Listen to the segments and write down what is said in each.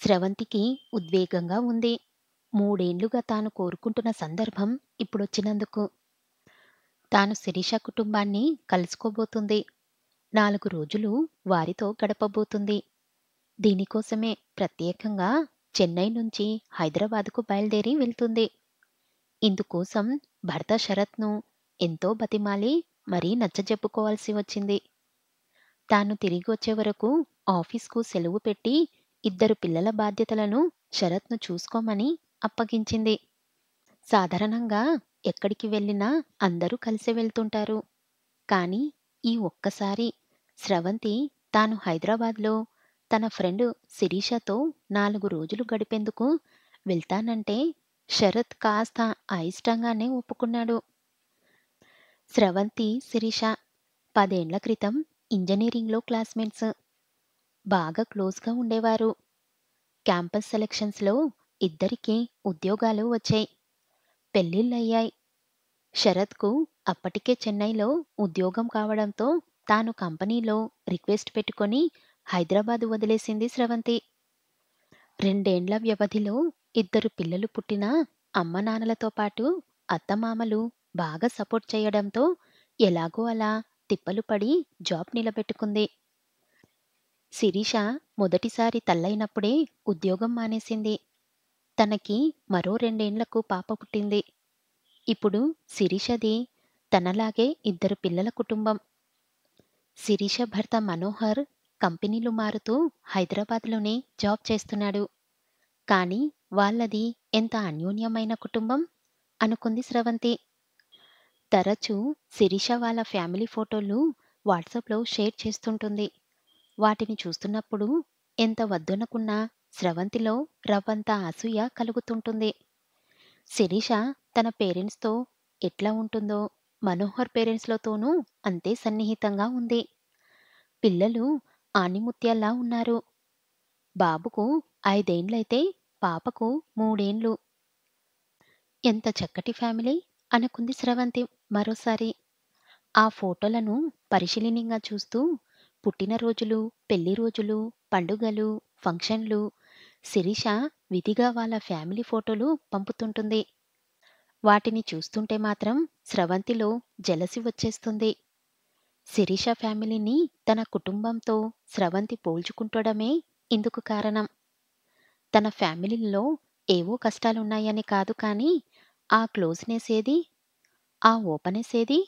స్రవంతికి ఉద్వేగంగా ఉంది. మూడేండ్లుగా తాను కోరుకుంటున్న సందర్భం ఇప్పుడొచ్చినందుకు. తాను శిరీష కుటుంబాన్ని కలుసుకోబోతుంది. 4 రోజులు వారితో గడపబోతుంది. దీనికోసమే ప్రత్యేకంగా చెన్నై నుంచి హైదరాబాద్‌కు బయలుదేరి వెళ్తుంది. ఇందుకోసం భర్త శరత్‌ను ఎంతో బతిమాలి మరీ నచ్చజెప్పుకోవాల్సి వచ్చింది. తాను తిరిగొచ్చే వరకు ఆఫీస్‌కు సెలవు పెట్టి ఇద్దరు పిల్లల బాధ్యతలను శరత్‌ను చూసుకోమని అప్పగించింది. సాధారణంగా ఎక్కడికి వెళ్ళినా అందరూ కలిసే వెళ్తుంటారు. కానీ ఈ ఒక్కసారి స్రవంతి తాను హైదరాబాద్‌లో తన ఫ్రెండ్ శిరీషతో 4 రోజులు గడిపేందుకు వెళ్తానంటే శరత్ కాస్త అయిష్టంగానే ఒప్పుకున్నాడు. స్రవంతి, శిరీష 10 ఏండ్ల క్రితం ఇంజినీరింగ్‌లో క్లాస్‌మేట్స్. బాగా క్లోజ్‌గా ఉండేవారు. క్యాంపస్ సెలక్షన్స్‌లో ఇద్దరికీ ఉద్యోగాలు వచ్చాయి. పెళ్ళిళ్ళయ్యాయి. శరత్‌కు అప్పటికే చెన్నైలో ఉద్యోగం కావడంతో తాను కంపెనీలో రిక్వెస్ట్ పెట్టుకొని హైదరాబాద్ వదిలేసింది స్రవంతి. 2 ఏండ్ల వ్యవధిలో ఇద్దరు పిల్లలు పుట్టినా అమ్మనాన్నలతో పాటు అత్తమామలు బాగా సపోర్ట్ చేయడంతో ఎలాగో అలా తిప్పలు పడి జాబ్ నిలబెట్టుకుంది. శిరీష మొదటిసారి తల్లైనప్పుడే ఉద్యోగం మానేసింది. తనకి మరో 2 ఏండ్లకు పాప పుట్టింది. ఇప్పుడు శిరీషది తనలాగే ఇద్దరు పిల్లల కుటుంబం. శిరీష భర్త మనోహర్ కంపెనీలు మారుతూ హైదరాబాద్‌లోనే జాబ్ చేస్తున్నాడు. కానీ వాళ్ళది ఎంత అన్యోన్యమైన కుటుంబం అనుకుంది స్రవంతి. తరచూ శిరీష వాళ్ళ ఫ్యామిలీ ఫోటోలు వాట్సాప్‌లో షేర్ చేస్తుంటుంది. వాటిని చూస్తున్నప్పుడు ఎంత వద్దనుకున్నా స్రవంతిలో రవ్వంత అసూయ కలుగుతుంటుంది. శిరీష తన పేరెంట్స్‌తో ఎట్లా ఉంటుందో మనోహర్ పేరెంట్స్‌లతోనూ అంతే సన్నిహితంగా ఉంది. పిల్లలు ఆణిముత్యాల్లా ఉన్నారు. బాబుకు 5 ఏండ్లయితే పాపకు 3 ఏండ్లు. ఎంత చక్కటి ఫ్యామిలీ అనుకుంది స్రవంతి మరోసారి. ఆ ఫోటోలను పరిశీలనంగా చూస్తూ పుట్టినరోజులు, పెళ్లి రోజులు, పండుగలు, ఫంక్షన్లు శిరీష విధిగా వాళ్ళ ఫ్యామిలీ ఫోటోలు పంపుతుంటుంది. వాటిని చూస్తుంటే మాత్రం స్రవంతిలో జలసి వచ్చేస్తుంది. శిరీష ఫ్యామిలీని తన కుటుంబంతో స్రవంతి పోల్చుకుంటడమే ఇందుకు కారణం. తన ఫ్యామిలీలో ఏవో కష్టాలున్నాయని కాదు కానీ, ఆ క్లోజ్‌నెస్ ఏది? ఆ ఓపెనెస్ ఏది?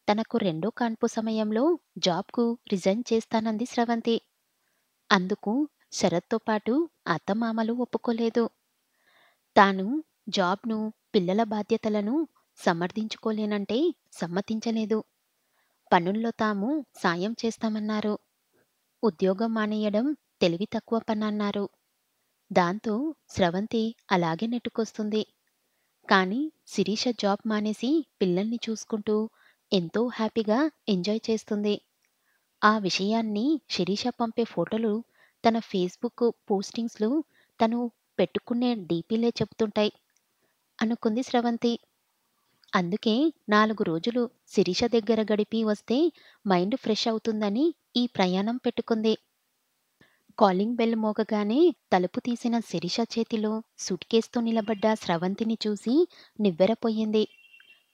తనకు రెండో కాన్పు సమయంలో జాబ్‌కు రిజైన్ చేస్తానంది స్రవంతి. అందుకు శరత్‌తో పాటు అత్తమామలు ఒప్పుకోలేదు. తాను జాబ్‌ను, పిల్లల బాధ్యతలను సమర్థించుకోలేనంటే సమ్మతించలేదు. పనుల్లో తాము సాయం చేస్తామన్నారు. ఉద్యోగం మానేయడం తెలివి తక్కువ పనన్నారు. దాంతో స్రవంతి అలాగే నెట్టుకొస్తుంది. కానీ శిరీష జాబ్ మానేసి పిల్లల్ని చూసుకుంటూ ఎంతో హ్యాపీగా ఎంజాయ్ చేస్తుంది. ఆ విషయాన్ని శిరీష పంపే ఫోటోలు తన ఫేస్‌బుక్ పోస్టింగ్స్‌లో తను పెట్టుకునే డీపీలే చెప్తుంటాయి అనుకుంది స్రవంతి. అందుకే 4 రోజులు శిరీష దగ్గర గడిపి వస్తే మైండ్ ఫ్రెష్ అవుతుందని ఈ ప్రయాణం పెట్టుకుంది. కాలింగ్ బెల్ మోగగానే తలుపు తీసిన శిరీష చేతిలో సూట్‌కేస్‌తో నిలబడ్డ స్రవంతిని చూసి నివ్వెరపోయింది.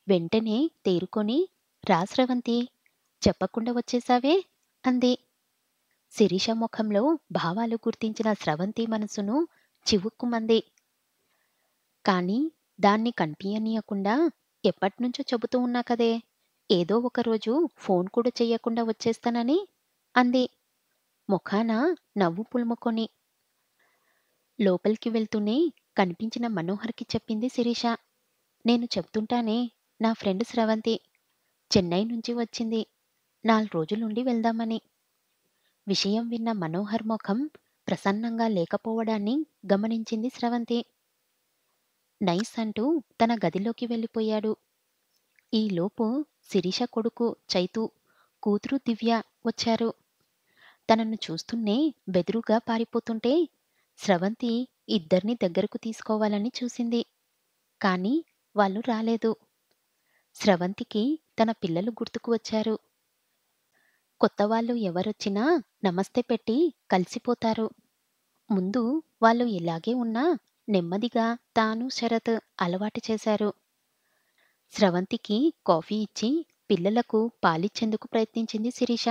వెంటనే తేరుకొని "రా స్రవంతి, చెప్పకుండా వచ్చేశావే" అంది. శిరీష ముఖంలో భావాలు గుర్తించిన స్రవంతి మనసును చివుక్కుమంది. కానీ దాన్ని కనిపియనీయకుండా ఎప్పట్నుంచో చెబుతూ ఉన్నా కదే! ఏదో ఒకరోజు ఫోన్ కూడా చెయ్యకుండా వచ్చేస్తానని అంది ముఖాన నవ్వు పులుముకొని. లోపలికి వెళ్తూనే కనిపించిన మనోహర్‌కి చెప్పింది శిరీష. నేను చెప్తుంటానే నా ఫ్రెండ్ స్రవంతి చెన్నై నుంచి వచ్చింది. 4 రోజులుండి వెళ్దామని. విషయం విన్న మనోహర్ ముఖం ప్రసన్నంగా లేకపోవడాన్ని గమనించింది స్రవంతి. నైస్ అంటూ తన గదిలోకి వెళ్ళిపోయాడు. ఈలోపు శిరీష కొడుకు చైతూ, కూతురు దివ్య వచ్చారు. తనను చూస్తూనే బెదురుగా పారిపోతుంటే స్రవంతి ఇద్దర్ని దగ్గరకు తీసుకోవాలని చూసింది. కానీ వాళ్ళు రాలేదు. స్రవంతికి తన పిల్లలు గుర్తుకు వచ్చారు. కొత్తవాళ్ళు ఎవరొచ్చినా నమస్తే పెట్టి కలిసిపోతారు. ముందు వాళ్ళు ఇలాగే ఉన్నా నెమ్మదిగా తాను శరత్ అలవాటు చేశారు. స్రవంతికి కాఫీ ఇచ్చి పిల్లలకు పాలిచ్చేందుకు ప్రయత్నించింది శిరీష.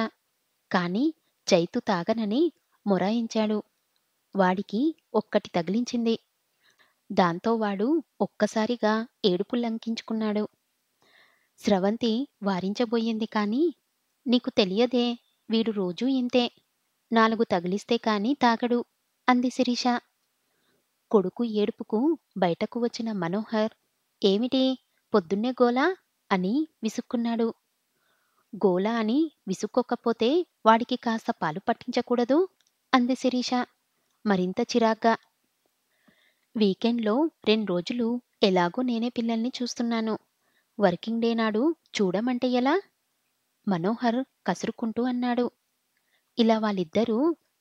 కాని చైతు తాగనని మొరాయించాడు. వాడికి ఒక్కటి తగిలించింది. దాంతో వాడు ఒక్కసారిగా ఏడుపు లంకించుకున్నాడు. స్రవంతి వారించబోయింది కాని, "నీకు తెలియదే, వీడు రోజూ ఇంతే. 4 తగిలిస్తే కాని తాగడు" అంది శిరీష. కొడుకు ఏడుపుకు బయటకు వచ్చిన మనోహర్, "ఏమిటి, పొద్దున్నే గోల" అని విసుక్కున్నాడు. "గోల అని విసుక్కోకపోతే వాడికి కాస్త పాలు పట్టించకూడదూ?" అంది శిరీష మరింత చిరాగ్గా. "వీకెండ్‌లో 2 రోజులు ఎలాగో నేనే పిల్లల్ని చూస్తున్నాను. వర్కింగ్ డే నాడు చూడమంటే ఎలా?" మనోహర్ కసురుకుంటూ అన్నాడు. ఇలా వాళ్ళిద్దరూ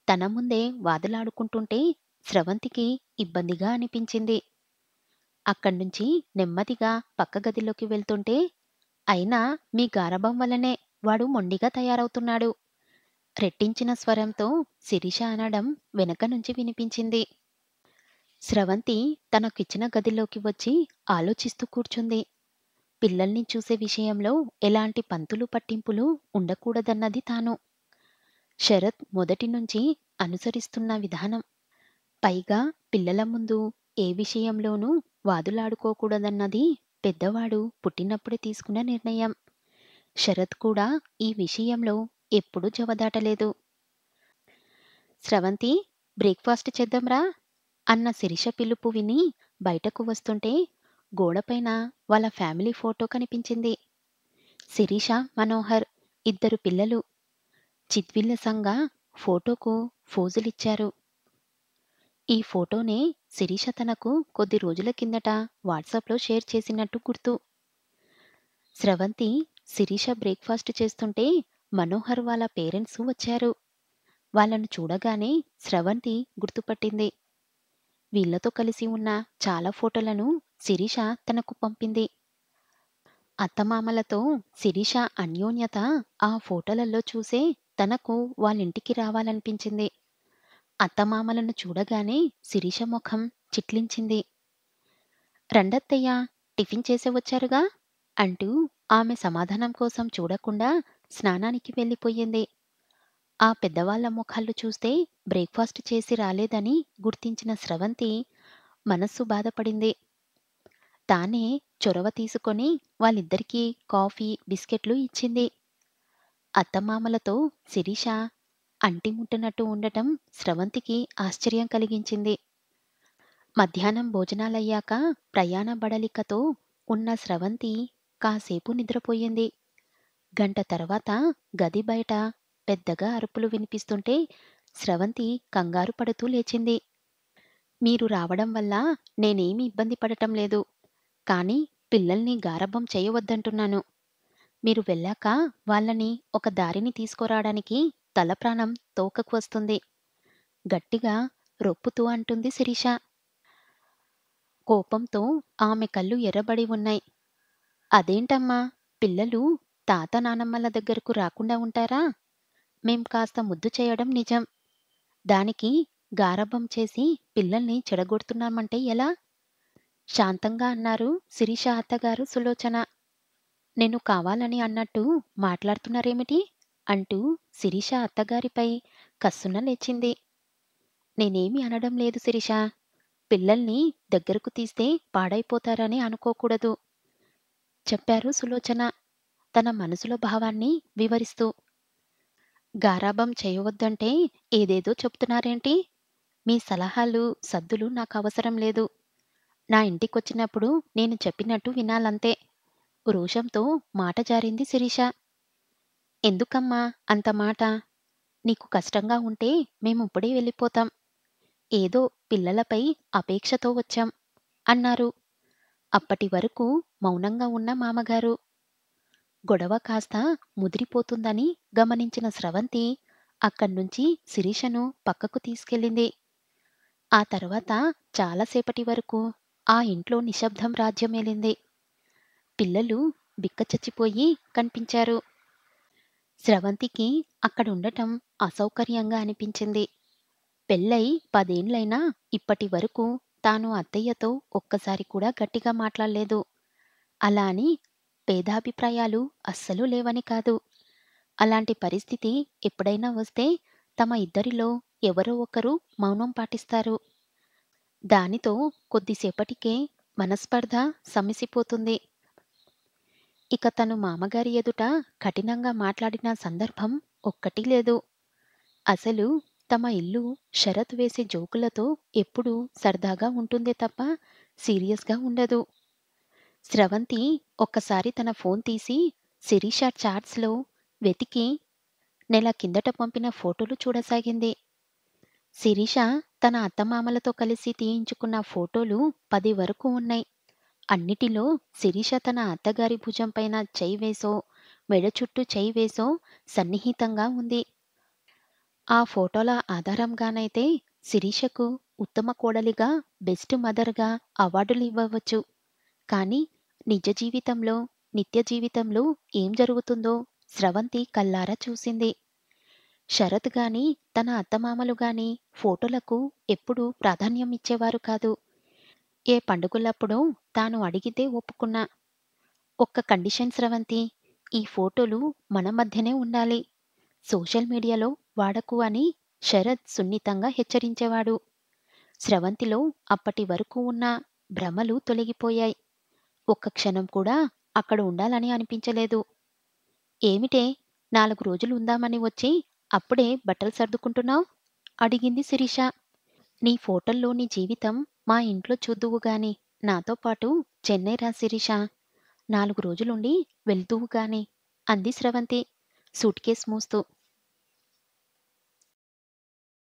తన ముందే వాదులాడుకుంటుంటే స్రవంతికి ఇబ్బందిగా అనిపించింది. అక్కడ్నుంచి నెమ్మదిగా పక్క గదిలోకి వెళ్తుంటే, "అయినా మీ గారాబం వల్లనే వాడు మొండిగా తయారవుతున్నాడు" రెట్టించిన స్వరంతో శిరీష అనడం వెనక నుంచి వినిపించింది. స్రవంతి తనకిచ్చిన గదిలోకి వచ్చి ఆలోచిస్తూ కూర్చుంది. పిల్లల్ని చూసే విషయంలో ఎలాంటి పంతులు పట్టింపులు ఉండకూడదన్నది తాను. శరత్ మొదటి నుంచి అనుసరిస్తున్న విధానం. పైగా పిల్లల ముందు ఏ విషయంలోనూ వాదులాడుకోకూడదన్నది పెద్దవాడు పుట్టినప్పుడే తీసుకున్న నిర్ణయం. శరత్ కూడా ఈ విషయంలో ఎప్పుడూ జవదాటలేదు. "స్రవంతి, బ్రేక్‌ఫాస్ట్ చేద్దాంరా" అన్న శిరీష పిలుపు విని బయటకు వస్తుంటే గోడపైన వాళ్ళ ఫ్యామిలీ ఫోటో కనిపించింది. శిరీష, మనోహర్, ఇద్దరు పిల్లలు చిద్విలాసంగా ఫోటోకు ఫోజులిచ్చారు. ఈ ఫోటోనే శిరీష తనకు కొద్ది రోజుల కిందట వాట్సాప్‌లో షేర్ చేసినట్టు గుర్తు. స్రవంతి, శిరీష బ్రేక్‌ఫాస్ట్ చేస్తుంటే మనోహర్ వాళ్ళ పేరెంట్స్ వచ్చారు. వాళ్ళను చూడగానే స్రవంతి గుర్తుపట్టింది. వీళ్ళతో కలిసి ఉన్న చాలా ఫోటోలను శిరీష తనకు పంపింది. అత్తమామలతో శిరీష అన్యోన్యత ఆ ఫోటోలలో చూసే తనకు వాళ్ళింటికి రావాలనిపించింది. అత్తమామలను చూడగానే శిరీష ముఖం చిట్లించింది. "రండత్తయ్య, టిఫిన్ చేసే వచ్చారుగా" అంటూ ఆమె సమాధానం కోసం చూడకుండా స్నానానికి వెళ్ళిపోయింది. ఆ పెద్దవాళ్ల ముఖాలు చూస్తే బ్రేక్‌ఫాస్ట్ చేసి రాలేదని గుర్తించిన స్రవంతి మనస్సు బాధపడింది. తానే చొరవ తీసుకొని వాళ్ళిద్దరికీ కాఫీ, బిస్కెట్లు ఇచ్చింది. అత్తమామలతో శిరీష అంటిముట్టనట్టు ఉండటం స్రవంతికి ఆశ్చర్యం కలిగించింది. మధ్యాహ్నం భోజనాలయ్యాక ప్రయాణ బడలికతో ఉన్న స్రవంతి కాసేపు నిద్రపోయింది. గంట తర్వాత గది బయట పెద్దగా అరుపులు వినిపిస్తుంటే స్రవంతి కంగారు పడుతూ లేచింది. "మీరు రావడం వల్ల నేనేమీ ఇబ్బంది పడటం లేదు. కానీ పిల్లల్ని గారాబం చేయవద్దంటున్నాను. మీరు వెళ్ళాక వాళ్ళని ఒక దారిని తీసుకురావడానికి తలప్రాణం తోకకు వస్తుంది" గట్టిగా రొప్పుతూ అంటుంది శిరీష. కోపంతో ఆమె కళ్ళు ఎర్రబడి ఉన్నాయి. "అదేంటమ్మా, పిల్లలు తాత నానమ్మల దగ్గరకు రాకుండా ఉంటారా? మేం కాస్త ముద్దు చేయడం నిజం. దానికి గారాబం చేసి పిల్లల్ని చెడగొడుతున్నామంటే ఎలా?" శాంతంగా అన్నారు శిరీష అత్తగారు సులోచన. "నేను కావాలని అన్నట్టు మాట్లాడుతున్నారేమిటి?" అంటూ శిరీష అత్తగారిపై కస్సున లేచింది. "నేనేమీ అనడం లేదు శిరీష. పిల్లల్ని దగ్గరకు తీస్తే పాడైపోతారని అనుకోకూడదు" చెప్పారు సులోచన తన మనసులో భావాన్ని వివరిస్తూ. "గారాబం చేయవద్దంటే ఏదేదో చెప్తున్నారేంటి? మీ సలహాలు, సద్దులు నాకవసరం లేదు. నా ఇంటికొచ్చినప్పుడు నేను చెప్పినట్టు వినాలంతే" రోషంతో మాట జారింది శిరీష. "ఎందుకమ్మా అంత మాట? నీకు కష్టంగా ఉంటే మేమిప్పుడే వెళ్ళిపోతాం. ఏదో పిల్లలపై అపేక్షతో వచ్చాం" అన్నారు అప్పటి వరకు మౌనంగా ఉన్న మామగారు. గొడవ కాస్త ముదిరిపోతుందని గమనించిన స్రవంతి అక్కడ్నుంచి శిరీషను పక్కకు తీసుకెళ్ళింది. ఆ తర్వాత చాలాసేపటి వరకు ఆ ఇంట్లో నిశ్శబ్దం రాజ్యమేలింది. పిల్లలు బిక్కచచ్చిపోయి కనిపించారు. స్రవంతికి అక్కడుండటం అసౌకర్యంగా అనిపించింది. పెళ్ళై 10 ఏండ్లైనా ఇప్పటి వరకు తాను అత్తయ్యతో ఒక్కసారి కూడా గట్టిగా మాట్లాడలేదు. అలా అని భేదాభిప్రాయాలు అస్సలు లేవని కాదు. అలాంటి పరిస్థితి ఎప్పుడైనా వస్తే తమ ఇద్దరిలో ఎవరో ఒకరు మౌనం పాటిస్తారు. దానితో కొద్దిసేపటికే మనస్పర్ధ సమసిపోతుంది. ఇక తను మామగారి ఎదుట కఠినంగా మాట్లాడిన సందర్భం ఒక్కటీ లేదు. అసలు తమ ఇల్లు షరతు వేసే జోకులతో ఎప్పుడూ సరదాగా ఉంటుందే తప్ప సీరియస్‌గా ఉండదు. స్రవంతి ఒక్కసారి తన ఫోన్ తీసి శిరీష చాట్స్‌లో వెతికి నెల కిందట పంపిన ఫోటోలు చూడసాగింది. శిరీష తన అత్తమామలతో కలిసి తీయించుకున్న ఫోటోలు 10 వరకు ఉన్నాయి. అన్నిటిలో శిరీష తన అత్తగారి భుజం పైన చెయ్యి వేసో, మెడ చుట్టూ చెయ్యి వేసో సన్నిహితంగా ఉంది. ఆ ఫోటోల ఆధారంగానైతే శిరీషకు ఉత్తమ కోడలిగా, బెస్ట్ మదర్‌గా అవార్డులు ఇవ్వవచ్చు. కానీ నిజ జీవితంలో, నిత్య జీవితంలో ఏం జరుగుతుందో స్రవంతి కళ్ళారా చూసింది. శరత్ గాని, తన అత్తమామలు గాని ఫోటోలకు ఎప్పుడూ ప్రాధాన్యం ఇచ్చేవారు కాదు. ఏ పండుగలప్పుడో తాను అడిగితే ఒప్పుకున్నా. ఒక్క కండిషన్ స్రవంతి, ఈ ఫోటోలు మన మధ్యనే ఉండాలి. సోషల్ మీడియాలో వాడకు అని శరత్ సున్నితంగా హెచ్చరించేవాడు. స్రవంతిలో అప్పటి వరకు ఉన్న భ్రమలు తొలగిపోయాయి. ఒక్క క్షణం కూడా అక్కడ ఉండాలని అనిపించలేదు. ఏమిటే 4 రోజులు ఉందామని వచ్చి అప్పుడే బట్టలు సర్దుకుంటున్నావ్? అడిగింది శిరీష. నీ ఫోటోల్లోని జీవితం మా ఇంట్లో చూద్దువు గాని, నాతో పాటు చెన్నై రా శిరీష. 4 రోజులుండి వెళ్దువు గాని అంది స్రవంతి సూట్కేస్ మోస్తూ.